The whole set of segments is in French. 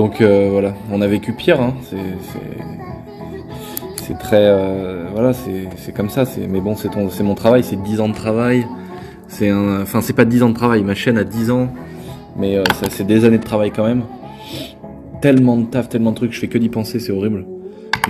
Donc voilà, on a vécu pire, hein. C'est très voilà, c'est comme ça. Mais bon, c'est mon travail, c'est 10 ans de travail. Enfin, c'est pas 10 ans de travail. Ma chaîne a 10 ans, mais ça c'est des années de travail quand même. Tellement de taf, tellement de trucs, je fais que d'y penser, c'est horrible.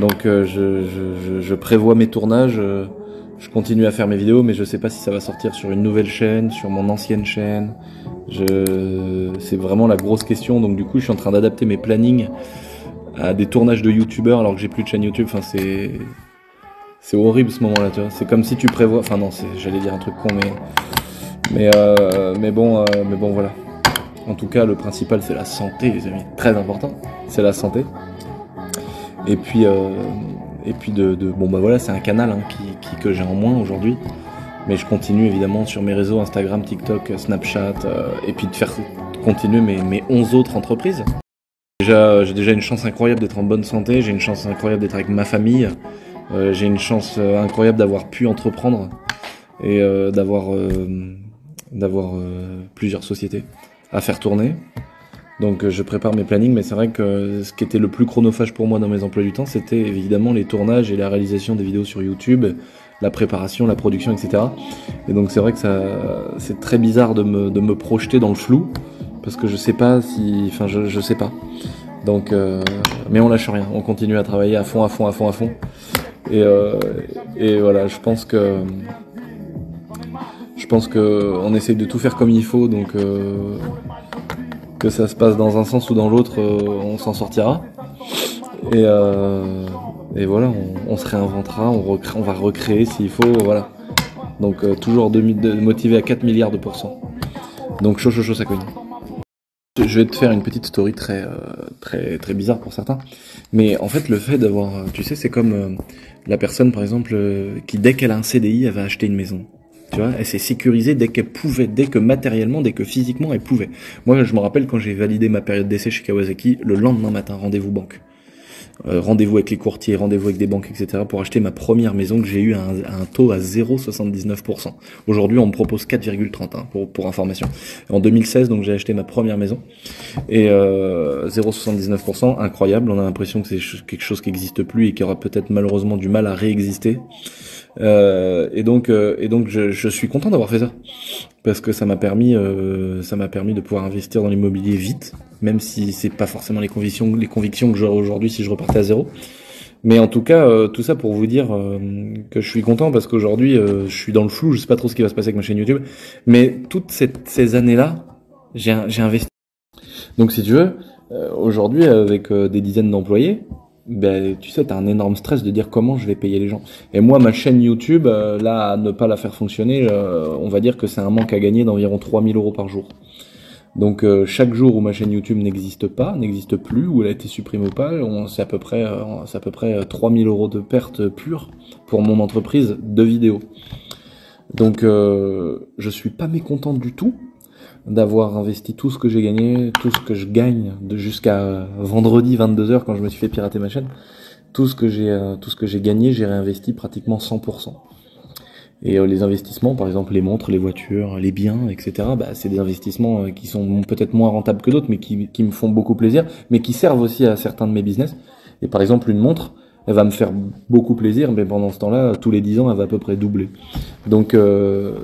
Donc je prévois mes tournages. Je continue à faire mes vidéos, mais je sais pas si ça va sortir sur une nouvelle chaîne, sur mon ancienne chaîne. C'est vraiment la grosse question. Donc du coup, je suis en train d'adapter mes plannings à des tournages de youtubeurs alors que j'ai plus de chaîne YouTube. Enfin, c'est horrible ce moment-là, tu vois. C'est comme si tu prévois. Enfin non, j'allais dire un truc con, mais bon, voilà. En tout cas, le principal, c'est la santé, les amis. Très important, c'est la santé. Et puis bon bah voilà, c'est un canal hein, que j'ai en moins aujourd'hui. Mais je continue évidemment sur mes réseaux Instagram, TikTok, Snapchat, et puis de faire continuer mes 11 autres entreprises. J'ai déjà une chance incroyable d'être en bonne santé, j'ai une chance incroyable d'être avec ma famille, j'ai une chance incroyable d'avoir pu entreprendre et d'avoir plusieurs sociétés à faire tourner. Donc je prépare mes plannings, mais c'est vrai que ce qui était le plus chronophage pour moi dans mes emplois du temps, c'était évidemment les tournages et la réalisation des vidéos sur YouTube, la préparation, la production, etc. Et donc c'est vrai que c'est très bizarre de me projeter dans le flou, parce que je sais pas si... Enfin, je sais pas. Donc, mais on lâche rien, on continue à travailler à fond. Et voilà, je pense que on essaye de tout faire comme il faut, donc... que ça se passe dans un sens ou dans l'autre, on s'en sortira. Et voilà, on se réinventera, on va recréer s'il faut, voilà. Donc toujours motivé à 4 milliards de pourcents. Donc chaud, ça cogne. Je vais te faire une petite story très bizarre pour certains. Mais en fait, le fait d'avoir, tu sais, c'est comme la personne, par exemple, qui dès qu'elle a un CDI, elle va acheter une maison. Tu vois, elle s'est sécurisée dès qu'elle pouvait, dès que matériellement, dès que physiquement, elle pouvait. Moi, je me rappelle quand j'ai validé ma période d'essai chez Kawasaki, le lendemain matin, rendez-vous banque. Rendez-vous avec les courtiers, rendez-vous avec des banques, etc. pour acheter ma première maison que j'ai eu à un taux à 0,79%. Aujourd'hui, on me propose 4,30 hein, pour information. En 2016, donc j'ai acheté ma première maison. Et 0,79%, incroyable. On a l'impression que c'est quelque chose qui n'existe plus et qui aura peut-être malheureusement du mal à réexister. Et donc je suis content d'avoir fait ça parce que ça m'a permis de pouvoir investir dans l'immobilier vite, même si c'est pas forcément les convictions que j'aurais aujourd'hui si je repartais à zéro. Mais en tout cas, tout ça pour vous dire que je suis content parce qu'aujourd'hui je suis dans le flou, je sais pas trop ce qui va se passer avec ma chaîne YouTube, mais toutes ces années-là, j'ai investi. Donc si tu veux, aujourd'hui avec des dizaines d'employés, ben tu sais, t'as un énorme stress de dire comment je vais payer les gens. Et moi, ma chaîne YouTube, là, à ne pas la faire fonctionner, on va dire que c'est un manque à gagner d'environ 3000 € par jour. Donc chaque jour où ma chaîne YouTube n'existe plus, où elle a été supprimée ou pas, c'est à peu près 3000 € de pertes pures pour mon entreprise de vidéos. Donc je suis pas mécontent du tout d'avoir investi tout ce que j'ai gagné, tout ce que je gagne jusqu'à vendredi 22h quand je me suis fait pirater ma chaîne. Tout ce que j'ai gagné, j'ai réinvesti pratiquement 100%. Et les investissements, par exemple les montres, les voitures, les biens, etc., bah, c'est des investissements qui sont peut-être moins rentables que d'autres, mais qui me font beaucoup plaisir, mais qui servent aussi à certains de mes business. Et par exemple, une montre, elle va me faire beaucoup plaisir, mais pendant ce temps-là, tous les 10 ans, elle va à peu près doubler. Donc, je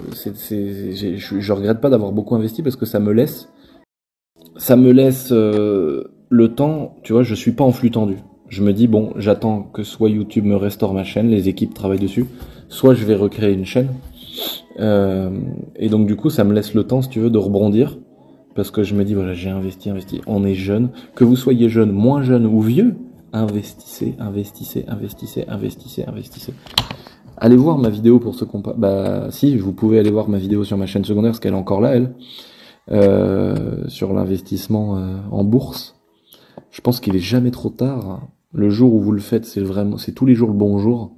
regrette pas d'avoir beaucoup investi parce que ça me laisse le temps, tu vois, je suis pas en flux tendu. Je me dis, bon, j'attends que soit YouTube me restaure ma chaîne, les équipes travaillent dessus, soit je vais recréer une chaîne. Et donc, du coup, ça me laisse le temps, si tu veux, de rebondir. Parce que je me dis, voilà, j'ai investi. On est jeune. Que vous soyez jeune, moins jeune ou vieux, investissez. Allez voir ma vidéo pour ceux qu'on... Bah, si, vous pouvez aller voir ma vidéo sur ma chaîne secondaire, parce qu'elle est encore là, elle. Sur l'investissement en bourse. Je pense qu'il est jamais trop tard. Le jour où vous le faites, c'est tous les jours le bon jour.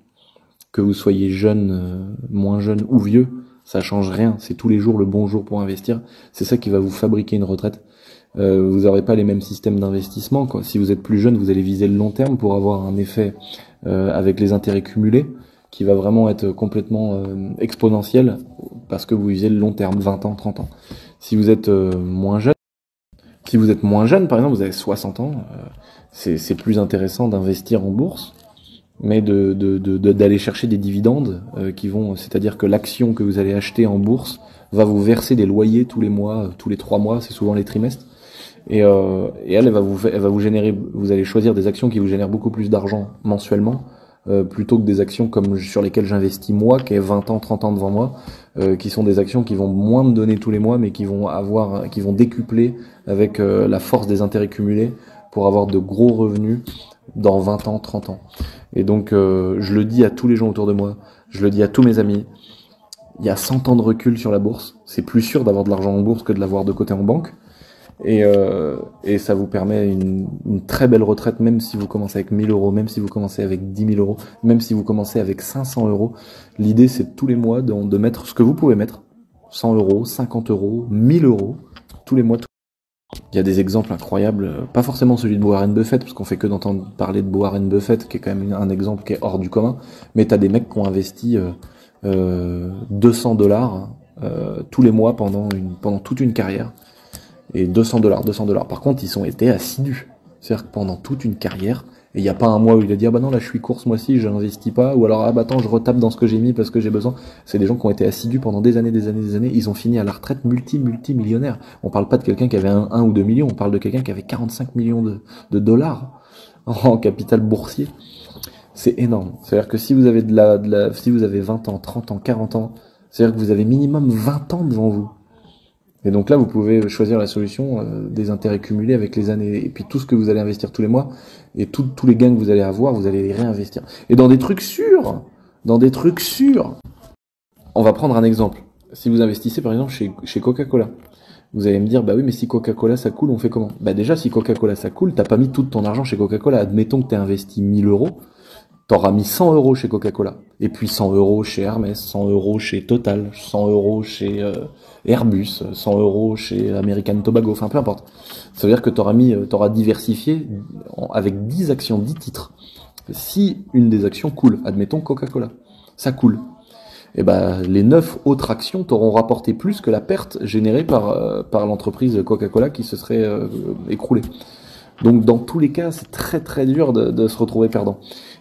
Que vous soyez jeune, moins jeune ou vieux, ça change rien. C'est tous les jours le bon jour pour investir. C'est ça qui va vous fabriquer une retraite. Vous n'aurez pas les mêmes systèmes d'investissement, quoi. Si vous êtes plus jeune, vous allez viser le long terme pour avoir un effet avec les intérêts cumulés qui va vraiment être complètement exponentiel parce que vous visez le long terme, 20 ans, 30 ans. Si vous êtes moins jeune, Si vous êtes moins jeune, par exemple, vous avez 60 ans, c'est plus intéressant d'investir en bourse, mais d'aller chercher des dividendes c'est-à-dire que l'action que vous allez acheter en bourse va vous verser des loyers tous les mois, tous les 3 mois, c'est souvent les trimestres. Et elle va vous générer, vous allez choisir des actions qui vous génèrent beaucoup plus d'argent mensuellement, plutôt que des actions comme sur lesquelles j'investis moi, qui ai 20 ans, 30 ans devant moi, qui sont des actions qui vont moins me donner tous les mois, mais qui vont décupler avec la force des intérêts cumulés pour avoir de gros revenus dans 20 ans, 30 ans. Et donc, je le dis à tous les gens autour de moi, je le dis à tous mes amis, il y a 100 ans de recul sur la bourse, c'est plus sûr d'avoir de l'argent en bourse que de l'avoir de côté en banque. Et ça vous permet une très belle retraite, même si vous commencez avec 1000 euros, même si vous commencez avec 10 000 euros, même si vous commencez avec 500 euros. L'idée, c'est tous les mois de mettre ce que vous pouvez mettre. 100 euros, 50 euros, 1000 euros, tous les mois. Il y a des exemples incroyables, pas forcément celui de Warren Buffett, parce qu'on fait que d'entendre parler de Warren Buffett, qui est quand même un exemple qui est hors du commun, mais t'as des mecs qui ont investi 200 dollars tous les mois pendant toute une carrière. Et 200 dollars. Par contre, ils ont été assidus. C'est-à-dire que pendant toute une carrière, et il n'y a pas un mois où il a dit, ah bah non, là je suis court ce mois-ci, je n'investis pas, ou alors, ah bah attends, je retape dans ce que j'ai mis parce que j'ai besoin. C'est des gens qui ont été assidus pendant des années, ils ont fini à la retraite multimillionnaires. On parle pas de quelqu'un qui avait 1 ou 2 millions, on parle de quelqu'un qui avait 45 millions de dollars en capital boursier. C'est énorme. C'est-à-dire que si vous avez si vous avez 20 ans, 30 ans, 40 ans, c'est-à-dire que vous avez minimum 20 ans devant vous. Et donc là, vous pouvez choisir la solution des intérêts cumulés avec les années. Et puis tout ce que vous allez investir tous les mois, et tous les gains que vous allez avoir, vous allez les réinvestir. Et dans des trucs sûrs. On va prendre un exemple. Si vous investissez par exemple chez Coca-Cola, vous allez me dire, bah oui, mais si Coca-Cola ça coule, on fait comment? Bah déjà, si Coca-Cola ça coule, t'as pas mis tout ton argent chez Coca-Cola. Admettons que t'aies investi 1000 euros. T'auras mis 100 euros chez Coca-Cola, et puis 100 euros chez Hermès, 100 euros chez Total, 100 euros chez Airbus, 100 euros chez American Tobacco, enfin peu importe. Ça veut dire que t'auras diversifié avec 10 actions, 10 titres. Si une des actions coule, admettons Coca-Cola, ça coule. Et ben les 9 autres actions t'auront rapporté plus que la perte générée par l'entreprise Coca-Cola qui se serait écroulée. Donc dans tous les cas, c'est très très dur de se retrouver perdant.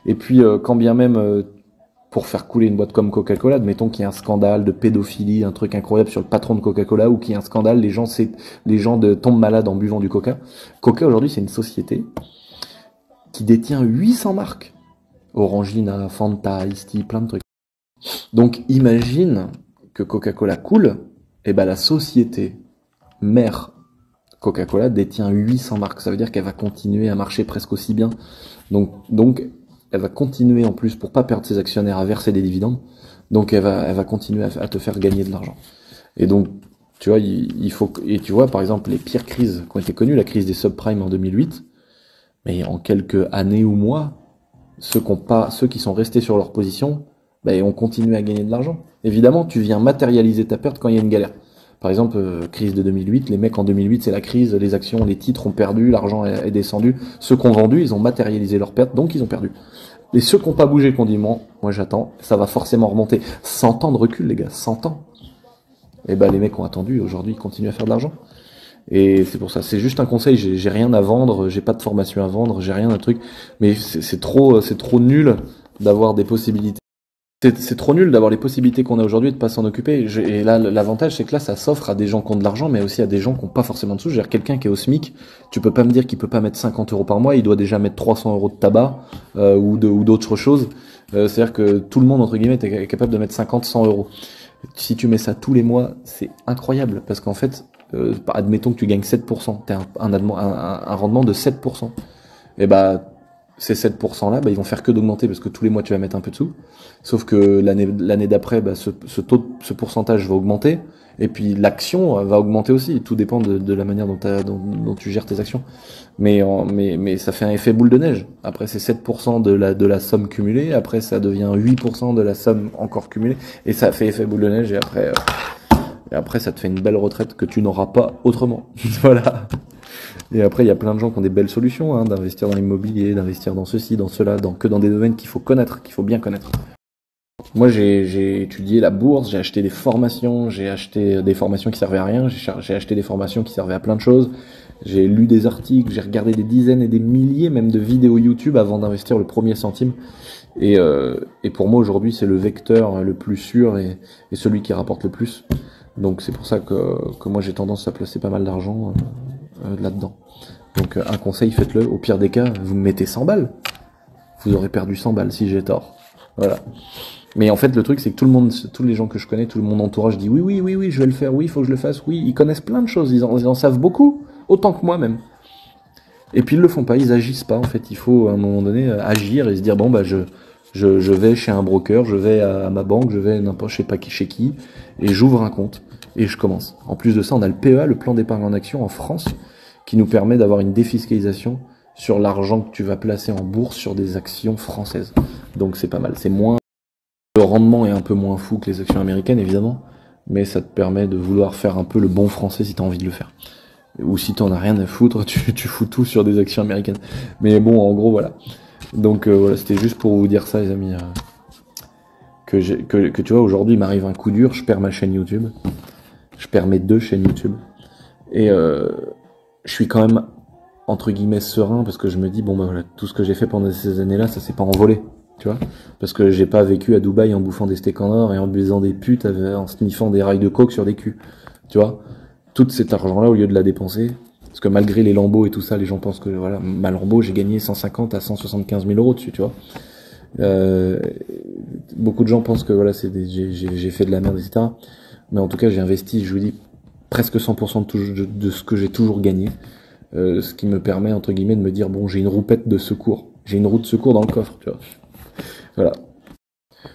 Et puis quand bien même pour faire couler une boîte comme Coca-Cola, admettons qu'il y a un scandale de pédophilie, un truc incroyable sur le patron de Coca-Cola, ou qu'il y a un scandale, les gens tombent malades en buvant du Coca. Coca aujourd'hui c'est une société qui détient 800 marques. Orangina, Fanta, Ice-T, plein de trucs. Donc imagine que Coca-Cola coule, et ben la société mère Coca-Cola détient 800 marques. Ça veut dire qu'elle va continuer à marcher presque aussi bien. Donc elle va continuer en plus, pour pas perdre ses actionnaires, à verser des dividendes. Donc elle va continuer à te faire gagner de l'argent. Et donc, tu vois, tu vois, par exemple, les pires crises qui ont été connues, la crise des subprimes en 2008, mais en quelques années ou mois, ceux qui sont restés sur leur position, ben, ont continué à gagner de l'argent. Évidemment, tu viens matérialiser ta perte quand il y a une galère. Par exemple, crise de 2008, les mecs en 2008, c'est la crise, les actions, les titres ont perdu, l'argent est descendu. Ceux qui ont vendu, ils ont matérialisé leur perte, donc ils ont perdu. Et ceux qui n'ont pas bougé, qui ont dit, moi j'attends, ça va forcément remonter. 100 ans de recul, les gars, 100 ans. Et ben les mecs ont attendu, aujourd'hui ils continuent à faire de l'argent. Et c'est pour ça, c'est juste un conseil, j'ai rien à vendre, j'ai pas de formation à vendre, j'ai rien à truc, mais c'est trop nul d'avoir des possibilités. C'est trop nul d'avoir les possibilités qu'on a aujourd'hui et de pas s'en occuper. Et là, l'avantage, c'est que là, ça s'offre à des gens qui ont de l'argent, mais aussi à des gens qui n'ont pas forcément de sous. Je veux dire, quelqu'un qui est au SMIC, tu peux pas me dire qu'il peut pas mettre 50 euros par mois, il doit déjà mettre 300 euros de tabac ou d'autres choses. C'est-à-dire que tout le monde, entre guillemets, est capable de mettre 50, 100 euros. Si tu mets ça tous les mois, c'est incroyable, parce qu'en fait, admettons que tu gagnes 7%, t'as un rendement de 7%. Et bah, ces 7% là, ils vont faire que d'augmenter parce que tous les mois tu vas mettre un peu de sous. Sauf que l'année d'après, ce pourcentage va augmenter. Et puis l'action va augmenter aussi. Tout dépend de la manière dont tu gères tes actions. Mais ça fait un effet boule de neige. Après c'est 7% de la somme cumulée. Après ça devient 8% de la somme encore cumulée. Et ça fait effet boule de neige. Et après ça te fait une belle retraite que tu n'auras pas autrement. Voilà. Et après, il y a plein de gens qui ont des belles solutions, d'investir dans l'immobilier, d'investir dans ceci, dans cela, que dans des domaines qu'il faut connaître, qu'il faut bien connaître. Moi, j'ai étudié la bourse, j'ai acheté des formations qui servaient à rien, j'ai acheté des formations qui servaient à plein de choses. J'ai lu des articles, j'ai regardé des dizaines et des milliers même de vidéos YouTube avant d'investir le premier centime. Et pour moi aujourd'hui c'est le vecteur le plus sûr et celui qui rapporte le plus. Donc c'est pour ça que moi j'ai tendance à placer pas mal d'argent là-dedans. Donc un conseil, faites-le. Au pire des cas, vous me mettez 100 balles. Vous aurez perdu 100 balles si j'ai tort. Voilà. Mais en fait le truc c'est que tout le monde, tous les gens que je connais, tout mon entourage dit oui, je vais le faire, oui, il faut que je le fasse, oui. Ils connaissent plein de choses, ils en savent beaucoup, autant que moi même. Et puis ils le font pas, ils agissent pas en fait. Il faut à un moment donné agir et se dire bon bah je vais chez un broker, je vais à ma banque, je vais n'importe, je sais pas chez qui, et j'ouvre un compte et je commence. En plus de ça, on a le PEA, le plan d'épargne en action en France, qui nous permet d'avoir une défiscalisation sur l'argent que tu vas placer en bourse sur des actions françaises. Donc c'est pas mal. C'est moins, le rendement est un peu moins fou que les actions américaines évidemment, mais ça te permet de vouloir faire un peu le bon français si tu as envie de le faire. Ou si t'en as rien à foutre, tu fous tout sur des actions américaines. Mais bon, en gros, voilà. Donc voilà, c'était juste pour vous dire ça, les amis. Que tu vois, aujourd'hui, il m'arrive un coup dur, je perds ma chaîne YouTube. Je perds mes 2 chaînes YouTube. Et je suis quand même, entre guillemets, serein, parce que je me dis, bon, bah voilà, tout ce que j'ai fait pendant ces années-là, ça s'est pas envolé. Tu vois, parce que j'ai pas vécu à Dubaï en bouffant des steaks en or et en baisant des putes, en sniffant des rails de coke sur des culs. Tu vois, tout cet argent-là, au lieu de la dépenser, parce que malgré les lambeaux et tout ça, les gens pensent que voilà, ma lambeau, j'ai gagné 150 à 175 000 euros dessus, tu vois. Beaucoup de gens pensent que voilà, j'ai fait de la merde, etc. Mais en tout cas, j'ai investi, je vous dis, presque 100% de ce que j'ai toujours gagné. Ce qui me permet, entre guillemets, de me dire, bon, j'ai une roupette de secours. J'ai une roue de secours dans le coffre, tu vois. Voilà.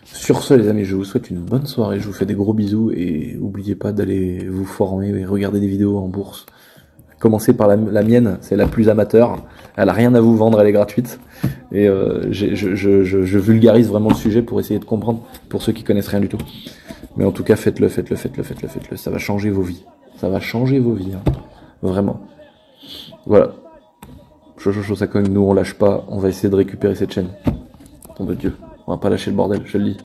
Sur ce, les amis, je vous souhaite une bonne soirée, je vous fais des gros bisous et n'oubliez pas d'aller vous former et regarder des vidéos en bourse. Commencez par la mienne, c'est la plus amateur, elle a rien à vous vendre, elle est gratuite. Et je vulgarise vraiment le sujet pour essayer de comprendre pour ceux qui connaissent rien du tout. Mais en tout cas, faites-le, ça va changer vos vies. Ça va changer vos vies, hein. Vraiment. Voilà. Ça cogne, nous on lâche pas, on va essayer de récupérer cette chaîne. Nom de Dieu, on va pas lâcher le bordel, je le dis.